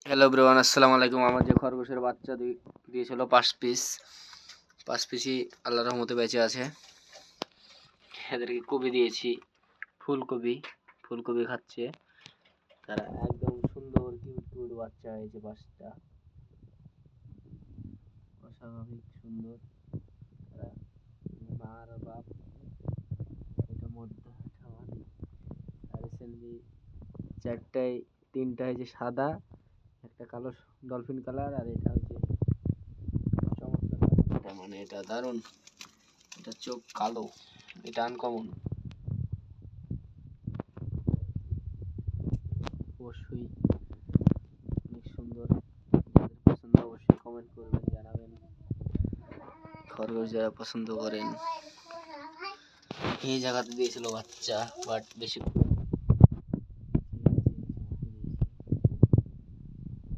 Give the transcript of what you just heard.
Hello everyone, আসসালামু আলাইকুম। আমার যে খরগোশের বাচ্চা দিয়েছিল 5 পিসই আল্লাহর রহমতে বেঁচে আছে। এদেরকে কবি দিয়েছি, ফুলকপি ফুলকপি খাচ্ছে। তারা একদম সুন্দর কিউট বাচ্চা হয়েছে 5টা, অস্বাভাবিক সুন্দর। তারা মা আর বাপ, এটা মধ্যে আর রিসেন্টলি 3টা হয়েছে সাদা, একটা কালো ডলফিন কালার, আর এটা হচ্ছে চমৎকার। এটা মানে এটা দারুণ, এটা চোখ কালো, এটা আনকমন। অবশ্যই অনেক সুন্দর। যাদের পছন্দ অবশ্যই কমেন্ট করবেন, জানাবেন। খরগোশ যারা পছন্দ করেন, এই জায়গাতে দিয়েছিল বাচ্চা, বাট বেশি